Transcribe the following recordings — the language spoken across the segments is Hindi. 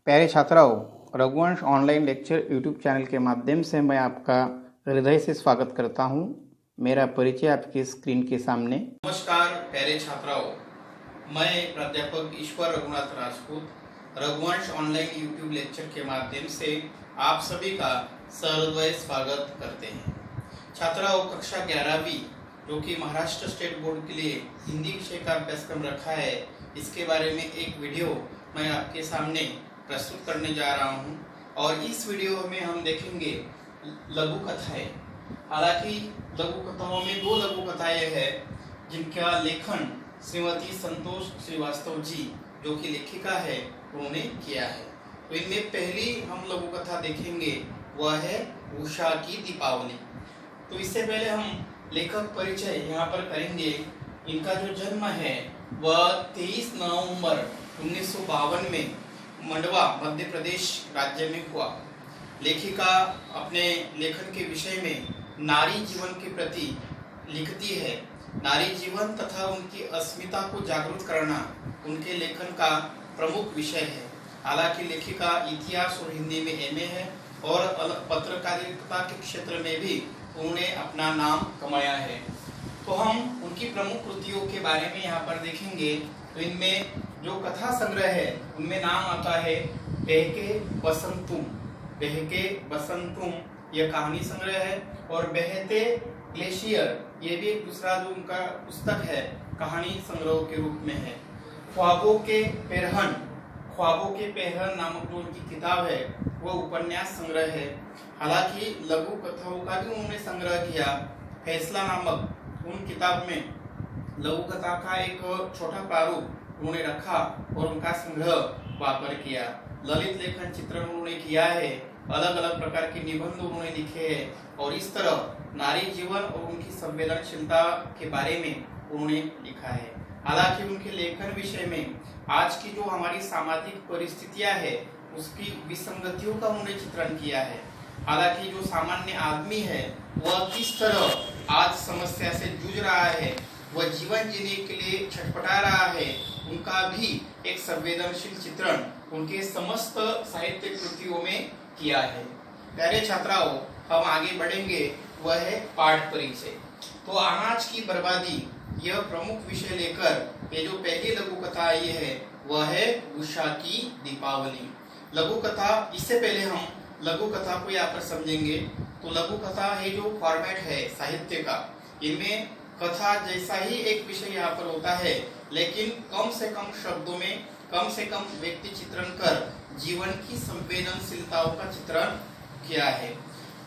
प्यारे छात्राओं, Raghuvansh online lecture YouTube channel के माध्यम से मैं आपका हृदय से स्वागत करता हूं। मेरा परिचय आपकी स्क्रीन के सामने। नमस्कार प्यारे छात्राओं, मैं प्राध्यापक Ishwar Raghunath Rajput Raghuvansh online YouTube lecture के माध्यम से आप सभी का सहृदय स्वागत करते हैं। छात्राओं, कक्षा 11वीं जो कि महाराष्ट्र स्टेट बोर्ड के लिए हिंदी विषय का अभ्यासक्रम रखा है, इसके बारे में एक वीडियो मैं आपके सामने प्रस्तुत करने जा रहा हूं। और इस वीडियो में हम देखेंगे लघु कथाएं। हालांकि लघु कथाओं में दो लघु कथाएं हैं जिनका लेखन श्रीमती संतोष श्रीवास्तव जी जो कि लेखिका है उन्होंने किया है। तो इनमें पहली हम लघु कथा देखेंगे वह है उषा की दीपावली। तो इससे पहले हम लेखक परिचय यहाँ पर करेंगे। इनका जो जन्म है वह 23 नवंबर 1952 में मंडवा मध्य प्रदेश राज्य में हुआ। लेखिका अपने लेखन के विषय में नारी जीवन के प्रति लिखती है। नारी जीवन तथा उनकी अस्मिता को जागरूक करना उनके लेखन का प्रमुख विषय है। हालांकि लेखिका इतिहास और हिंदी में एमए है और पत्रकारिता के क्षेत्र में भी उन्होंने अपना नाम कमाया है। तो हम उनकी प्रमुख कृतियों के बारे में यहाँ पर देखेंगे। तो इनमें जो कथा संग्रह है उनमें नाम आता है बहके बसंतुम। बहके बसंतुम यह कहानी संग्रह है और बहते ग्लेशियर ये भी एक दूसरा जो उनका पुस्तक है कहानी संग्रह के रूप में है। ख्वाबों के पेरहन, ख्वाबों के पेरहन नामक जो उनकी किताब है वह उपन्यास संग्रह है। हालांकि लघु कथाओं का भी उन्होंने संग्रह किया। फैसला नामक उन किताब में लघु कथा का एक छोटा प्रारूप उन्होंने रखा और उनका संग्रह वापर किया। ललित लेखन चित्रण उन्होंने किया है। अलग अलग प्रकार के निबंध उन्होंने लिखे हैं और इस तरह नारी जीवन और उनकी संवेदनशीलता के बारे में उन्होंने लिखा है। हालांकि उनके लेखन विषय में आज की जो हमारी सामाजिक परिस्थितियां है उसकी विसंगतियों का उन्होंने चित्रण किया है। हालांकि जो सामान्य आदमी है वह किस तरह आज समस्या से जूझ रहा है, वह जीवन जीने के लिए छटपटा रहा है, उनका भी एक संवेदनशील चित्रण उनके समस्त साहित्य कृतियों में किया है। प्यारे छात्राओं, हम आगे बढ़ेंगे, वह है पाठ परिचय। तो अनाज की बर्बादी यह प्रमुख विषय लेकर ये जो पहली लघु कथा आई है वह है उषा की दीपावली। लघु कथा, इससे पहले हम लघु कथा को यहाँ पर समझेंगे। तो लघु कथा है जो फॉर्मेट है साहित्य का, इनमें कथा जैसा ही एक विषय यहाँ पर होता है लेकिन कम से कम शब्दों में कम से कम व्यक्ति चित्रण कर जीवन की संवेदनशीलताओं का चित्रण किया है।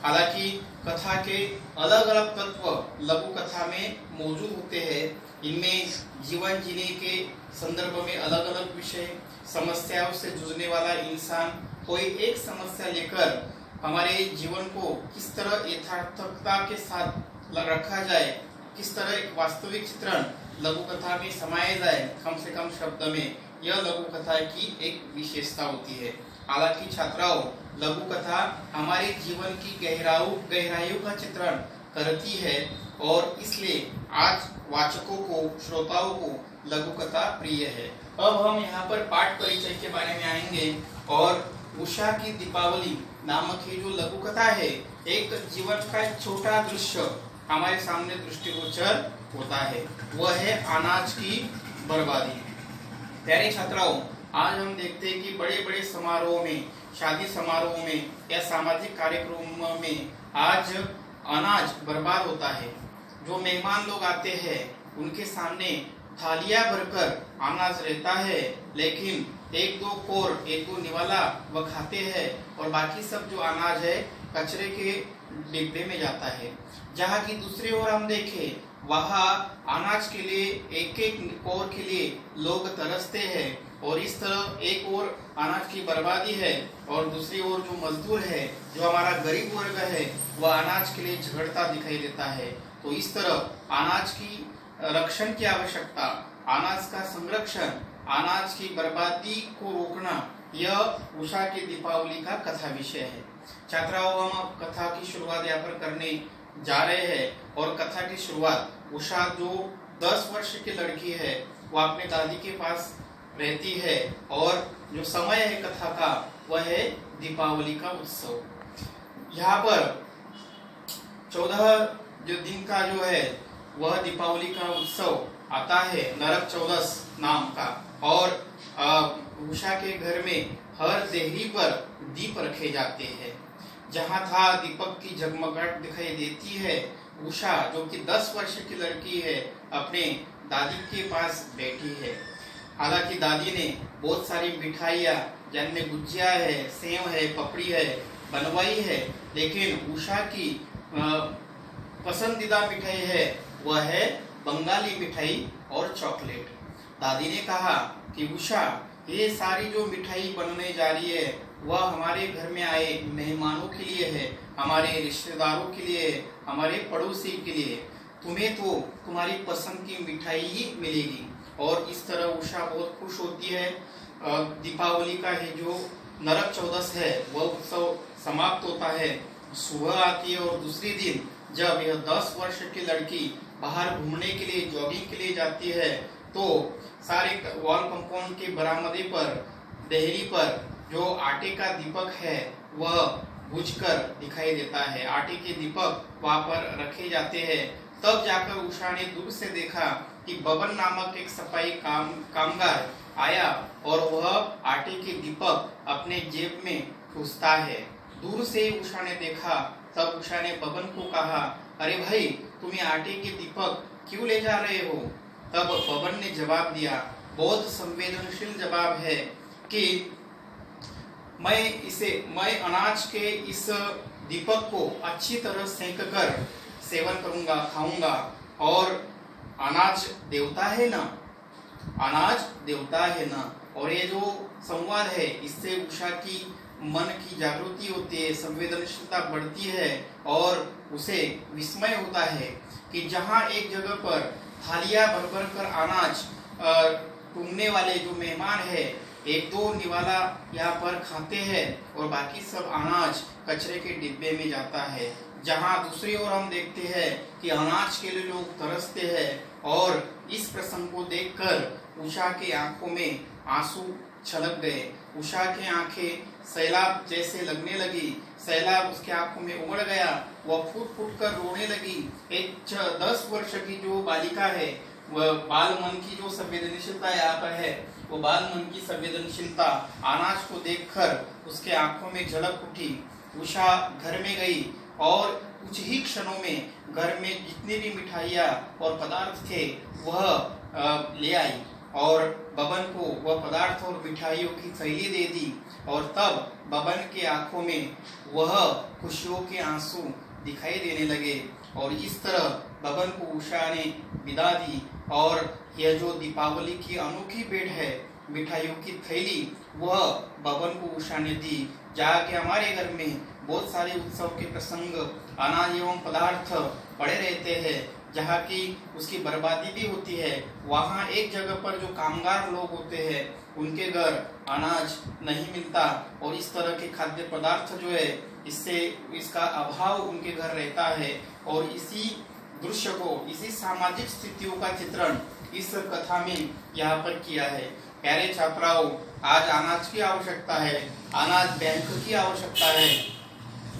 हालांकि कथा के अलग अलग तत्व लघु कथा में मौजूद होते हैं। इनमें जीवन जीने के संदर्भ में अलग अलग विषय, समस्याओं से जूझने वाला इंसान, कोई एक समस्या लेकर हमारे जीवन को किस तरह यथार्थता के साथ रखा जाए, किस तरह एक वास्तविक चित्रण लघु कथा में समाया जाए कम से कम शब्द में, यह लघु कथा की एक विशेषता होती है। हालांकि छात्राओं, लघु कथा हमारे जीवन की गहराइयों का चित्रण करती है और इसलिए आज वाचकों को, श्रोताओं को लघु कथा प्रिय है। अब हम यहाँ पर पाठ परिचय के बारे में आएंगे और उषा की दीपावली नामक ये जो लघु कथा है एक जीवन का एक छोटा दृश्य हमारे सामने दृष्टिगोचर होता है, वह है अनाज की बर्बादी। प्यारे छात्राओं, आज हम देखते हैं कि बड़े बड़े समारोह में, शादी समारोह में या सामाजिक कार्यक्रमों में आज अनाज बर्बाद होता है। जो मेहमान लोग आते हैं उनके सामने थालियां भरकर अनाज रहता है लेकिन एक दो कोर, एक दो निवाला वह खाते हैं और बाकी सब जो अनाज है कचरे के डिब्बे में जाता है। जहाँ की दूसरी ओर हम देखें वहाँ अनाज के लिए एक एक कोर के लिए लोग तरसते हैं और इस तरह एक ओर अनाज की बर्बादी है और दूसरी ओर जो मजदूर है, जो हमारा गरीब वर्ग है, वह अनाज के लिए झगड़ता दिखाई देता है। तो इस तरह अनाज की रक्षण की आवश्यकता, अनाज का संरक्षण, अनाज की बर्बादी को रोकना, यह उषा की दीपावली का कथा विषय है। छात्राओं, हम कथा की शुरुआत यहाँ पर करने जा रहे हैं और कथा की शुरुआत उषा जो 10 वर्ष की लड़की है वो अपने दादी के पास रहती है और जो समय है कथा का वह है दीपावली का उत्सव। यहाँ पर 14 जो दिन का जो है वह दीपावली का उत्सव आता है, नरक चौदस नाम का। और उषा के घर में हर देहरी पर दीप रखे जाते हैं। जहाँ था दीपक की जगमगाहट दिखाई देती है, उषा जो कि 10 वर्ष की लड़की है अपने दादी के पास बैठी है। हालांकि दादी ने बहुत सारी मिठाइयाँ जिनमें गुजिया है, सेव है, पपड़ी है बनवाई है, लेकिन उषा की पसंदीदा मिठाई है वह है बंगाली मिठाई और चॉकलेट। दादी ने कहा कि उषा, ये सारी जो मिठाई बनने जा रही है वह हमारे घर में आए मेहमानों के लिए है, हमारे रिश्तेदारों के लिए है, हमारे पड़ोसी के लिए। तुम्हें तो तुम्हारी पसंद की मिठाई ही मिलेगी। और इस तरह उषा बहुत खुश होती है। दीपावली का ये जो नरक चौदस है वह उत्सव समाप्त होता है। सुबह आती है और दूसरी दिन जब यह 10 वर्ष की लड़की बाहर घूमने के लिए, जॉगिंग के लिए जाती है, तो सारे वॉल कंपाउंड के बरामदे पर, देहरी पर जो आटे का दीपक है वह बुझकर दिखाई देता है। आटे के दीपक वहां पर रखे जाते हैं। तब जाकर उषा ने दूर से देखा कि बबन नामक एक सफाई कामगार आया और वह आटे के दीपक अपने जेब में ठूसता है। दूर से उषा ने देखा, तब उषा ने बबन को कहा, अरे भाई, तुम आटे के दीपक क्यों ले जा रहे हो? तब बबन ने जवाब दिया, बहुत संवेदनशील जवाब है कि मैं अनाज के इस दीपक को अच्छी तरह सेंक कर सेवन करूंगा, खाऊंगा। और अनाज देवता है ना, अनाज देवता है ना। और ये जो संवाद है इससे उषा की मन की जागृति होती है, संवेदनशीलता बढ़ती है और उसे विस्मय होता है कि जहाँ एक जगह पर थालियां भर भर कर अनाज टूंगने वाले जो मेहमान है, एक दो निवाला यहाँ पर खाते हैं और बाकी सब अनाज कचरे के डिब्बे में जाता है। जहाँ दूसरी ओर हम देखते हैं कि अनाज के लिए लोग तरसते हैं। और इस प्रसंग को देखकर उषा की आंखों में आंसू छलक गए। उषा की आंखें सैलाब जैसे लगने लगी, सैलाब उसके आंखों में उमड़ गया। वह फूट फूट कर रोने लगी। एक 10 वर्ष की जो बालिका है, वह बाल मन की जो संवेदनशीलता यहाँ पर है, वो बाल मन की संवेदनशीलता अनाज को देखकर उसके आंखों में झलक उठी। उषा घर में गई और कुछ ही क्षणों में घर में जितनी भी मिठाइयाँ और पदार्थ थे वह ले आई और बबन को वह पदार्थ और मिठाइयों की थैली दे दी। और तब बबन के आंखों में वह खुशियों के आंसू दिखाई देने लगे। और इस तरह बबन को उषा ने विदा दी। और यह जो दीपावली की अनोखी भेंट है, मिठाइयों की थैली, वह बबन को उषा ने दी। जाके हमारे घर में बहुत सारे उत्सव के प्रसंग, अनाज एवं पदार्थ पड़े रहते हैं, जहाँ की उसकी बर्बादी भी होती है। वहाँ एक जगह पर जो कामगार लोग होते हैं उनके घर अनाज नहीं मिलता और इस तरह के खाद्य पदार्थ जो है इससे इसका अभाव उनके घर रहता है। और इसी दृश्य को, इसी सामाजिक स्थितियों का चित्रण इस कथा में यहाँ पर किया है। प्यारे छात्राओं, आज अनाज की आवश्यकता है, अनाज बैंक की आवश्यकता है।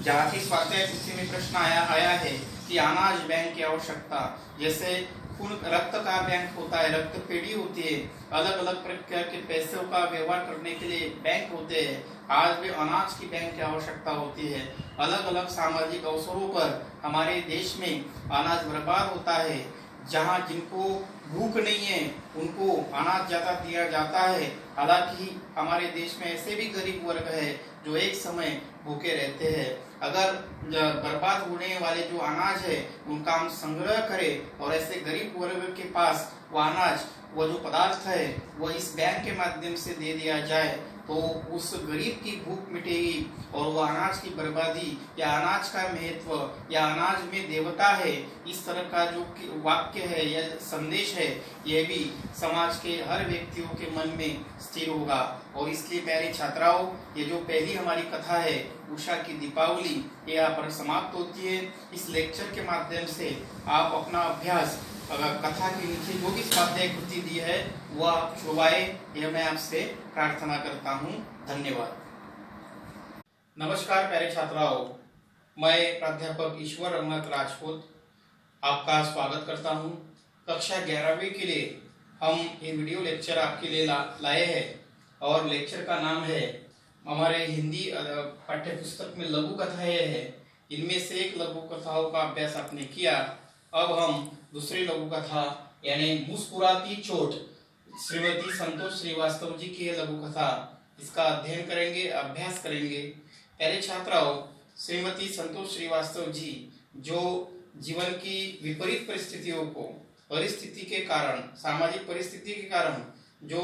जहाँ की स्वाध्याय सूची में प्रश्न आया है कि अनाज बैंक की आवश्यकता, जैसे खून रक्त का बैंक होता है, रक्त पेढ़ी होती है, अलग अलग प्रकार के पैसों का व्यवहार करने के लिए बैंक होते हैं, आज भी अनाज की बैंक की आवश्यकता होती है। अलग अलग सामाजिक अवसरों पर हमारे देश में अनाज बर्बाद होता है। जहाँ जिनको भूख नहीं है उनको अनाज ज्यादा दिया जाता है। हालांकि हमारे देश में ऐसे भी गरीब वर्ग है जो एक समय भूखे रहते हैं। अगर बर्बाद होने वाले जो अनाज है उनका हम संग्रह करें और ऐसे गरीब वर्ग के पास वो अनाज, वो जो पदार्थ है वो इस बैंक के माध्यम से दे दिया जाए तो उस गरीब की भूख मिटेगी और वह अनाज की बर्बादी या अनाज का महत्व या अनाज में देवता है, इस तरह का जो वाक्य है या संदेश है, यह भी समाज के हर व्यक्तियों के मन में स्थिर होगा। और इसलिए प्यारे छात्राओं, ये जो पहली हमारी कथा है उषा की दीपावली, ये यहाँ पर समाप्त होती है। इस लेक्चर के माध्यम से आप अपना अभ्यास कथा के नीचे जो भी स्वाध्याय कृति दी है वह आप छुड़वाए, यह मैं आपसे प्रार्थना करता हूँ। धन्यवाद। नमस्कार प्यारे छात्राओं, मैं प्राध्यापक ईश्वर रघुनाथ राजपूत आपका स्वागत करता हूं। कक्षा 11वीं के लिए हम ये वीडियो लेक्चर आपके लिए लाए हैं और लेक्चर का नाम है, हमारे हिंदी पाठ्य पुस्तक में लघु कथाएं है। इनमें से एक लघु कथाओं का अभ्यास आपने किया। अब हम दूसरी लघु कथा यानी मुस्कुराती चोट, श्रीमती संतोष श्रीवास्तव जी की लघु कथा, इसका अध्ययन करेंगे, अभ्यास करेंगे। प्यारे छात्राओं, श्रीमती संतोष श्रीवास्तव जी जो जीवन की विपरीत परिस्थितियों को, परिस्थिति के कारण, सामाजिक परिस्थिति के कारण जो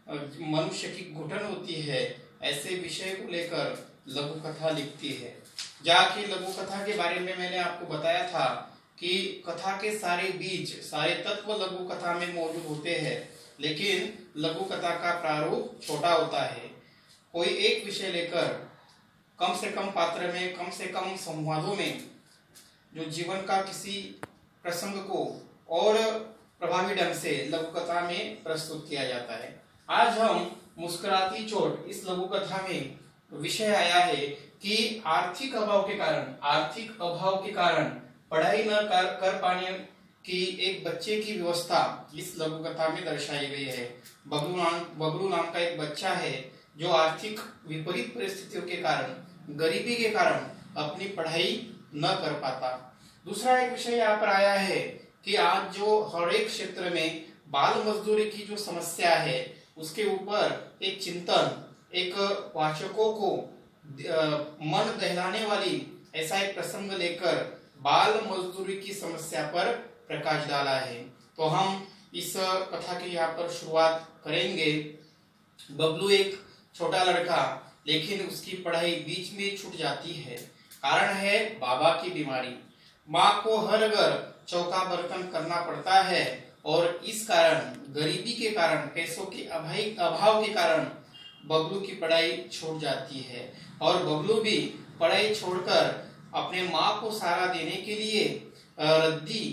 मनुष्य की घुटन होती है, ऐसे विषय को लेकर लघु कथा लिखती है। जाके लघु कथा के बारे में मैंने आपको बताया था कि कथा के सारे बीज, सारे तत्व लघु कथा में मौजूद होते हैं, लेकिन लघु कथा का प्रारूप छोटा होता है। कोई एक विषय लेकर कम से कम पात्र में, कम से कम संवादों में जो जीवन का किसी प्रसंग को और प्रभावी ढंग से लघु कथा में प्रस्तुत किया जाता है। आज हम मुस्कुराती चोट, इस लघु कथा में विषय आया है कि आर्थिक अभाव के कारण पढ़ाई न कर पाने की एक बच्चे की व्यवस्था इस लघु कथा में दर्शाई गई है। बबलू नाम का एक बच्चा है जो आर्थिक विपरीत परिस्थितियों के कारण, गरीबी के कारण अपनी पढ़ाई न कर पाता। दूसरा एक विषय यहाँ पर आया है कि आज जो हर एक क्षेत्र में बाल मजदूरी की जो समस्या है, उसके ऊपर एक चिंतन, एक वाचकों को मन दहलाने वाली ऐसा एक प्रसंग लेकर बाल मजदूरी की समस्या पर प्रकाश डाला है। तो हम इस कथा की यहाँ पर शुरुआत करेंगे। बबलू एक छोटा लड़का, लेकिन उसकी पढ़ाई बीच में छूट जाती है। कारण है बाबा की बीमारी। माँ को हर घर चौका बर्तन करना पड़ता है और इस कारण, गरीबी के कारण, पैसों के अभाव के कारण बबलू की पढ़ाई छूट जाती है और बबलू भी पढ़ाई छोड़कर अपने माँ को सहारा देने के लिए रद्दी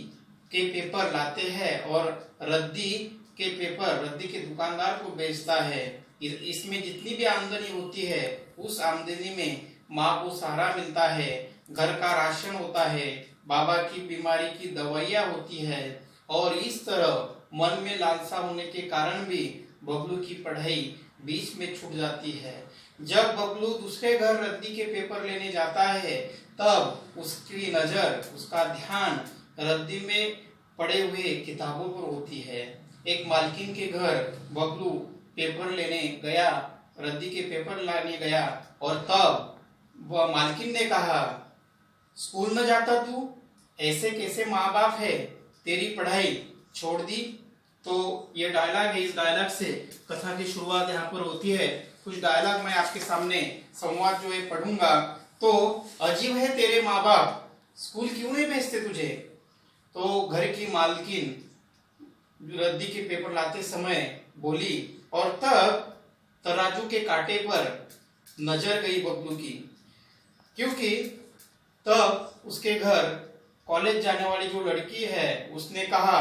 के पेपर लाते हैं और रद्दी के दुकानदार को बेचता है। इसमें जितनी भी आमदनी होती है, उस आमदनी में माँ को सहारा मिलता है, घर का राशन होता है, बाबा की बीमारी की दवाइयाँ होती है और इस तरह मन में लालसा होने के कारण भी बबलू की पढ़ाई बीच में छूट जाती है। जब बबलू दूसरे घर रद्दी के पेपर लेने जाता है, तब उसकी नजर, उसका ध्यान रद्दी में पड़े हुए किताबों पर होती है। एक मालकिन के घर बबलू पेपर लेने गया, रद्दी के पेपर लाने गया और तब वह मालकिन ने कहा, स्कूल न जाता तू? ऐसे कैसे माँ बाप है, तेरी पढ़ाई छोड़ दी? तो ये डायलॉग है। इस डायलॉग से कथा की शुरुआत यहाँ पर होती है। कुछ डायलॉग मैं आपके सामने संवाद जो है पढ़ूंगा। तो अजीब है तेरे माँ बाप, स्कूल क्यों नहीं भेजते तुझे? तो घर की मालकिन रद्दी के पेपर लाते समय बोली और तब तराजू के कांटे पर नजर गई बबलू की, क्योंकि तब उसके घर कॉलेज जाने वाली जो लड़की है, उसने कहा,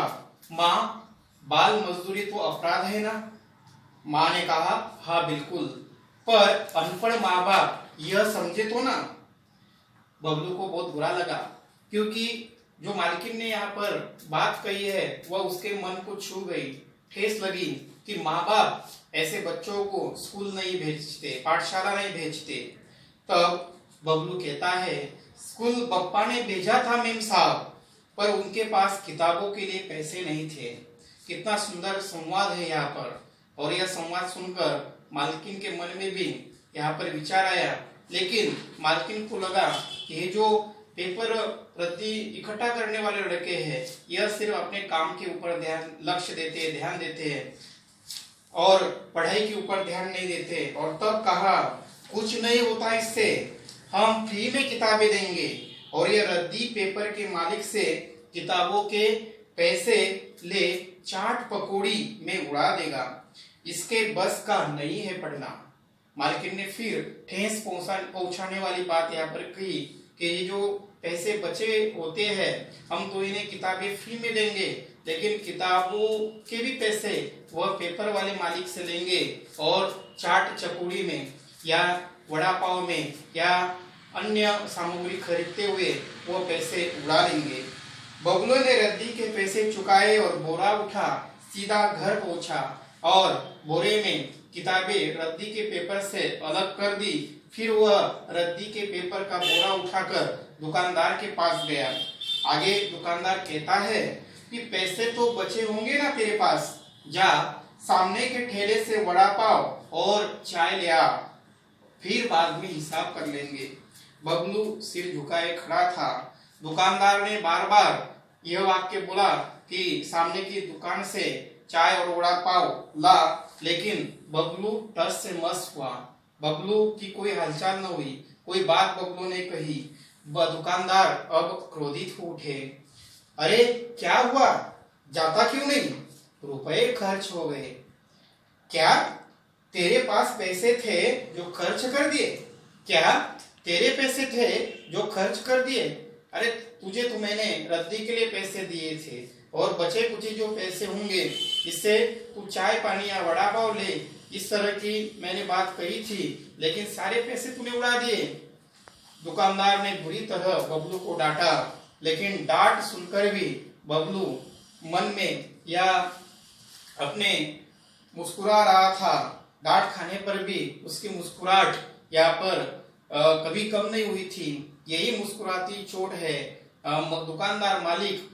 माँ बाल मजदूरी तो अपराध है ना? माँ ने कहा, हाँ बिल्कुल, पर अनपढ़ माँ बाप यह समझे तो ना। बबलू को बहुत बुरा लगा, क्योंकि जो मालकिन ने यहाँ पर बात कही है वह उसके मन को छू गई, ठेस लगी कि माँ बाप ऐसे बच्चों को स्कूल नहीं भेजते, पाठशाला नहीं भेजते। तब बबलू कहता है, स्कूल बप्पा ने भेजा था मेम साहब, पर उनके पास किताबों के लिए पैसे नहीं थे। कितना सुंदर संवाद है यहाँ पर। और यह संवाद सुनकर मालकिन के मन में भी यहाँ पर विचार आया, लेकिन मालकिन को लगा कि ये जो पेपर रद्दी इकट्ठा करने वाले लड़के हैं, यह सिर्फ अपने काम के ऊपर ध्यान देते हैं और पढ़ाई के ऊपर ध्यान नहीं देते। और तब कहा, कुछ नहीं होता इससे, हम फ्री में किताबें देंगे और ये रद्दी पेपर के मालिक से किताबों के पैसे ले चाट पकौड़ी में उड़ा देगा। इसके बस का नहीं है पढ़ना। मालकिन ने फिर ठेस पहुंचाने वाली बात यहाँ पर कही कि ये जो पैसे बचे होते हैं, हम तो इन्हें किताबें फ्री में देंगे, लेकिन किताबों के भी पैसे वह पेपर वाले मालिक से लेंगे और चाट चकोड़ी में या वड़ा पाव में या अन्य सामग्री खरीदते हुए वो पैसे उड़ा देंगे। बबलू ने रद्दी के पैसे चुकाए और बोरा उठा सीधा घर पहुंचा और बोरे में किताबें रद्दी के पेपर से अलग कर दी। फिर वह रद्दी के पेपर का बोरा उठाकर दुकानदार के पास गया। आगे दुकानदार कहता है कि पैसे तो बचे होंगे ना तेरे पास, जा सामने के ठेले से वड़ा पाव और चाय ले आ, फिर बाद में हिसाब कर लेंगे। बबलू सिर झुकाए खड़ा था। दुकानदार ने बार बार यह वाक्य बोला कि सामने की दुकान से चाय और वड़ा पाव ला, लेकिन बबलू टस से मस हुआ। बबलू की कोई हलचल न हुई, कोई बात बबलू ने कही। दुकानदार अब क्रोधित हो उठे। अरे क्या हुआ, जाता क्यों नहीं? रुपए खर्च हो गए। क्या तेरे पास पैसे थे जो खर्च कर दिए? क्या तेरे पैसे थे जो खर्च कर दिए? अरे तुझे तो मैंने रद्दी के लिए पैसे दिए थे और बचे कुछ जो पैसे होंगे इससे तू चाय पानी या वड़ा पाव ले, इस तरह की मैंने बात कही थी, लेकिन सारे पैसे तूने उड़ा दिए। दुकानदार ने बुरी तरह बबलू को डांटा, लेकिन डांट सुनकर भी बबलू मन में या अपने मुस्कुरा रहा था। डांट खाने पर भी उसकी मुस्कुराहट यहाँ पर कभी कम नहीं हुई थी। यही मुस्कुराती चोट है। दुकानदार मालिक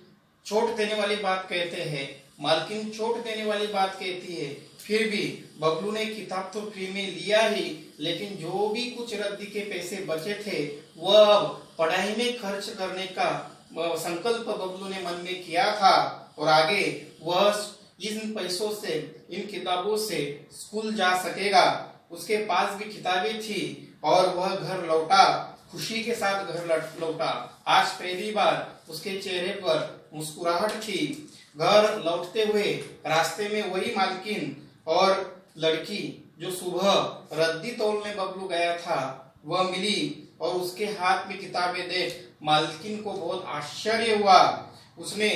चोट देने वाली बात कहते हैं, मालकिन चोट देने वाली बात कहती है। फिर भी बबलू ने किताब तो फ्री में लिया ही, लेकिन जो भी कुछ रद्दी के पैसे बचे थे वह अब पढ़ाई में खर्च करने का संकल्प बबलू ने मन में किया था और आगे वह इन पैसों से, इन किताबों से स्कूल जा सकेगा। उसके पास भी किताबें थी और वह घर लौटा, खुशी के साथ घर लौटा। आज पहली बार उसके चेहरे पर मुस्कुराहट थी। घर लौटते हुए रास्ते में वही मालकिन और लड़की जो सुबह रद्दी तोलने बबलू गया था वह मिली और उसके हाथ में किताबें देख मालकिन को बहुत आश्चर्य हुआ। उसने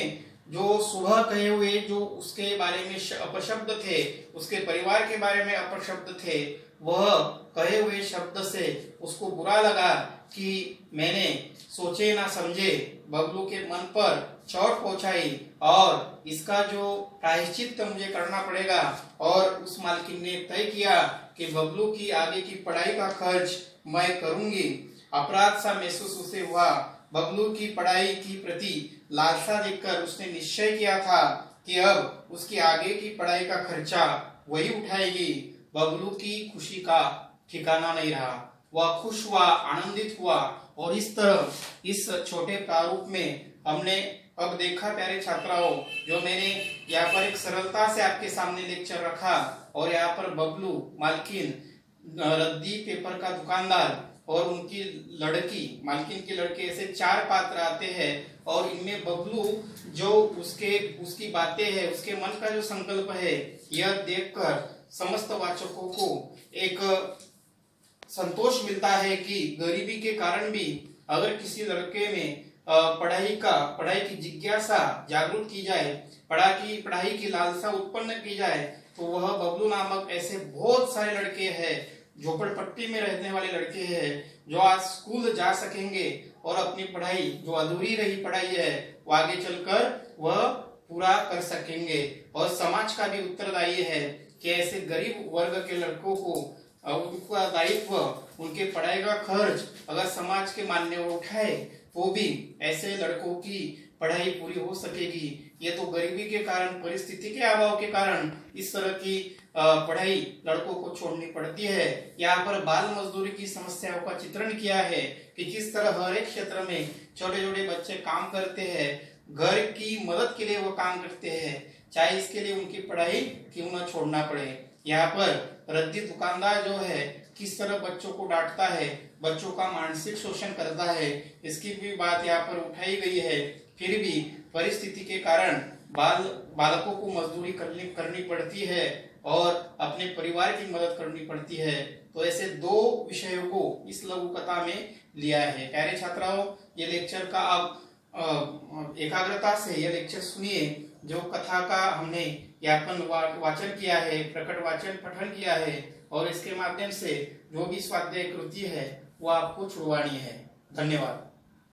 जो सुबह कहे हुए जो उसके बारे में अपशब्द थे, उसके परिवार के बारे में अपशब्द थे, वह कहे हुए शब्द से उसको बुरा लगा कि मैंने सोचे ना समझे बबलू के मन पर चोट पहुंचाई और इसका जो प्रायश्चित मुझे करना पड़ेगा। और उस मालकिन ने तय किया कि बबलू की आगे की पढ़ाई का खर्च मैं करूंगी। अपराध सा महसूस उसे हुआ। बबलू की पढ़ाई की प्रति लालसा देखकर उसने निश्चय किया था कि अब उसकी आगे की पढ़ाई का खर्चा वही उठाएगी। बबलू की खुशी का ठिकाना नहीं रहा। वह खुश हुआ, आनंदित हुआ और इस तरह इस छोटे प्रारूप में हमने अब देखा प्यारे छात्राओं, जो मैंने यहाँ पर एक सरलता से आपके सामने लेक्चर रखा और यहाँ पर बबलू, मालकिन, रद्दी पेपर का दुकानदार और उनकी लड़की, मालकिन की लड़के, ऐसे चार पात्र आते हैं और इनमें बबलू जो उसकी बातें है, उसके मन का जो संकल्प है, यह देखकर समस्त वाचकों को एक संतोष मिलता है कि गरीबी के कारण भी अगर किसी लड़के में पढ़ाई की जिज्ञासा जागरूक की जाए, पढ़ाई की लालसा उत्पन्न की जाए, तो वह बबलू नामक ऐसे बहुत सारे लड़के हैं, झोपड़पट्टी में रहने वाले लड़के हैं, जो आज स्कूल जा सकेंगे और अपनी पढ़ाई जो अधूरी रही पढ़ाई है वो आगे चलकर वह पूरा कर सकेंगे। और समाज का भी उत्तरदायी है कि ऐसे गरीब वर्ग के लड़कों को उनका दायित्व, उनके पढ़ाई का खर्च अगर समाज के मान्य उठाए तो भी ऐसे लड़कों की पढ़ाई पूरी हो सकेगी। ये तो गरीबी के कारण, परिस्थिति के अभाव के कारण इस तरह की पढ़ाई लड़कों को छोड़नी पड़ती है। यहाँ पर बाल मजदूरी की समस्याओं का चित्रण किया है कि किस तरह हर एक क्षेत्र में छोटे छोटे बच्चे काम करते हैं, घर की मदद के लिए वो काम करते हैं, चाहे इसके लिए उनकी पढ़ाई क्यों न छोड़ना पड़े। यहाँ पर रद्दी दुकानदार जो है किस तरह बच्चों को डांटता है, बच्चों का मानसिक शोषण करता है, इसकी भी बात यहाँ पर उठाई गई है। फिर भी परिस्थिति के कारण बालकों को मजदूरी करनी पड़ती है और अपने परिवार की मदद करनी पड़ती है। तो ऐसे दो विषयों को इस लघु कथा में लिया है। प्यारे छात्राओं, ये लेक्चर का आप एकाग्रता से ये लेक्चर सुनिए। जो कथा का हमने यापन वाचन किया है, प्रकट वाचन पठन किया है और इसके माध्यम से जो भी स्वाध्याय कृति है वो आपको छुड़वानी है। धन्यवाद।